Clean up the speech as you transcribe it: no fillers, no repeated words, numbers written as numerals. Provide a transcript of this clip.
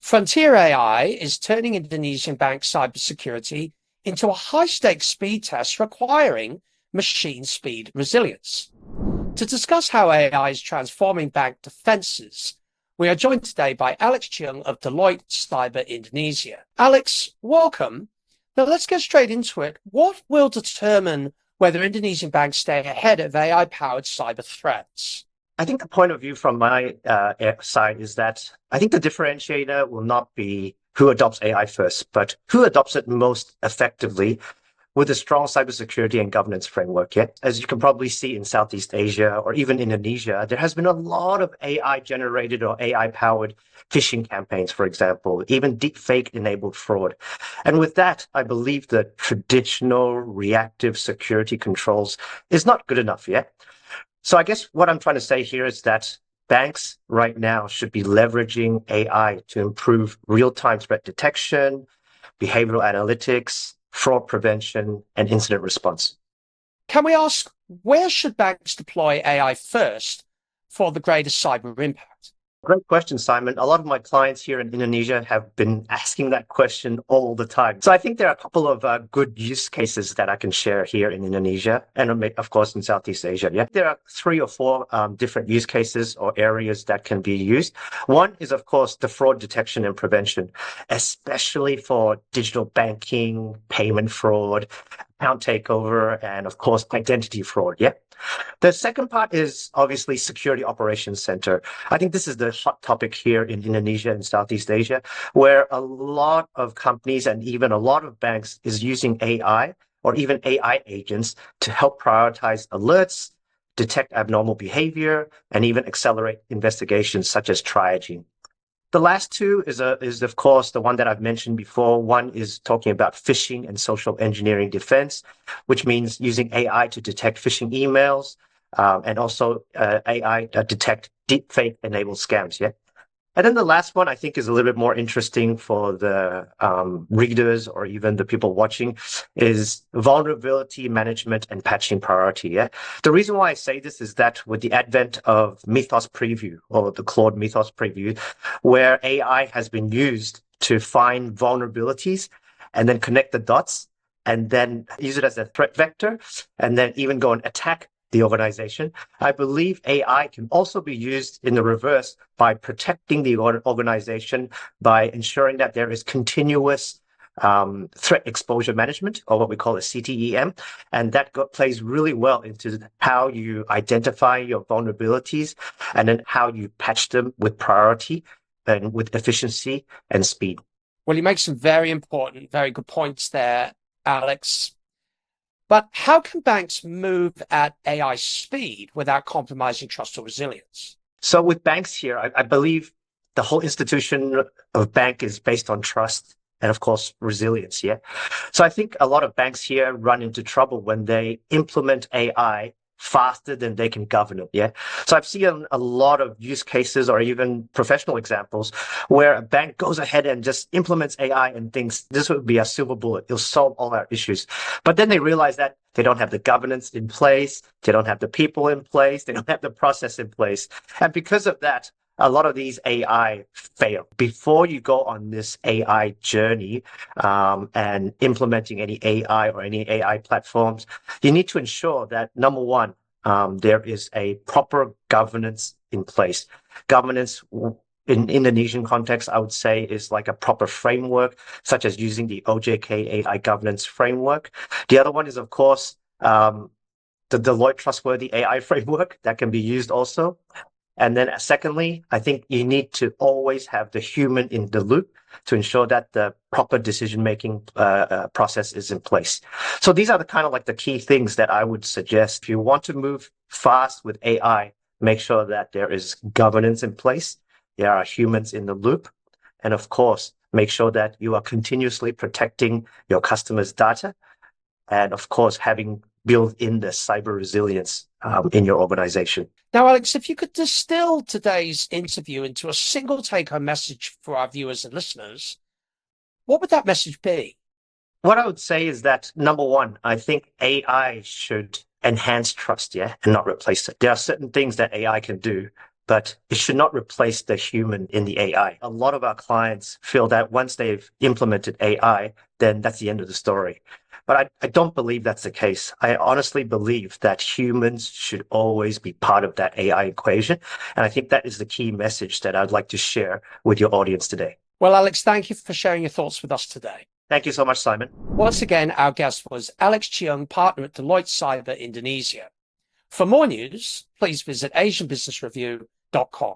Frontier AI is turning Indonesian bank cybersecurity into a high-stakes speed test requiring machine speed resilience. To discuss how AI is transforming bank defenses, we are joined today by Alex Cheung of Deloitte Cyber Indonesia. Alex, welcome. Now let's get straight into it. What will determine whether Indonesian banks stay ahead of AI-powered cyber threats? I think the point of view from my side is that I think the differentiator will not be who adopts AI first, but who adopts it most effectively with a strong cybersecurity and governance framework. Yeah? As you can probably see in Southeast Asia or even Indonesia, there has been a lot of AI generated or AI powered phishing campaigns, for example, even deepfake enabled fraud. And with that, I believe the traditional reactive security controls is not good enough yet. So I guess what I'm trying to say here is that banks right now should be leveraging AI to improve real-time threat detection, behavioral analytics, fraud prevention, and incident response. Can we ask, where should banks deploy AI first for the greatest cyber impact? Great question, Simon. A lot of my clients here in Indonesia have been asking that question all the time. So I think there are a couple of good use cases that I can share here in Indonesia and, of course, in Southeast Asia. Yeah, there are 3 or 4 different use cases or areas that can be used. One is, of course, the fraud detection and prevention, especially for digital banking, payment fraud, account takeover, and, of course, identity fraud. Yeah. The second part is obviously Security Operations Center. I think this is the hot topic here in Indonesia and Southeast Asia, where a lot of companies and even a lot of banks is using AI or even AI agents to help prioritize alerts, detect abnormal behavior, and even accelerate investigations such as triaging. The last two is of course the one that I've mentioned before. One is talking about phishing and social engineering defense, which means using AI to detect phishing emails and also AI detect deepfake enabled scams. Yeah. And then the last one I think is a little bit more interesting for the readers or even the people watching is vulnerability management and patching priority. Yeah. The reason why I say this is that with the advent of Mythos Preview or the Claude Mythos Preview, where AI has been used to find vulnerabilities and then connect the dots and then use it as a threat vector and then even go and attack the organization. I believe AI can also be used in the reverse by protecting the organization by ensuring that there is continuous threat exposure management, or what we call a CTEM. And that plays really well into how you identify your vulnerabilities and then how you patch them with priority and with efficiency and speed. Well, you make some very important, very good points there, Alex. But how can banks move at AI speed without compromising trust or resilience? So with banks here, I believe the whole institution of bank is based on trust and, of course, resilience. Yeah. So I think a lot of banks here run into trouble when they implement AI faster than they can govern it. Yeah. So I've seen a lot of use cases or even professional examples where a bank goes ahead and just implements AI and thinks this would be a silver bullet. It'll solve all our issues. But then they realize that they don't have the governance in place. They don't have the people in place. They don't have the process in place. And because of that, a lot of these AI fail. Before you go on this AI journey and implementing any AI or any AI platforms, you need to ensure that, number one, there is a proper governance in place. Governance in Indonesian context, I would say, is like a proper framework, such as using the OJK AI governance framework. The other one is, of course, the Deloitte Trustworthy AI framework that can be used also. And then secondly, I think you need to always have the human in the loop to ensure that the proper decision-making process is in place. So these are the kind of like the key things that I would suggest. If you want to move fast with AI, make sure that there is governance in place. There are humans in the loop. And of course, make sure that you are continuously protecting your customers' data. And of course, having built in the cyber resilience in your organization. Now, Alex, if you could distill today's interview into a single take-home message for our viewers and listeners, what would that message be? What I would say is that, number one, I think AI should enhance trust, yeah, and not replace it. There are certain things that AI can do but it should not replace the human in the AI. A lot of our clients feel that once they've implemented AI, then that's the end of the story. But I don't believe that's the case. I honestly believe that humans should always be part of that AI equation. And I think that is the key message that I'd like to share with your audience today. Well, Alex, thank you for sharing your thoughts with us today. Thank you so much, Simon. Once again, our guest was Alex Cheung, partner at Deloitte Cyber Indonesia. For more news, please visit asianbusinessreview.com.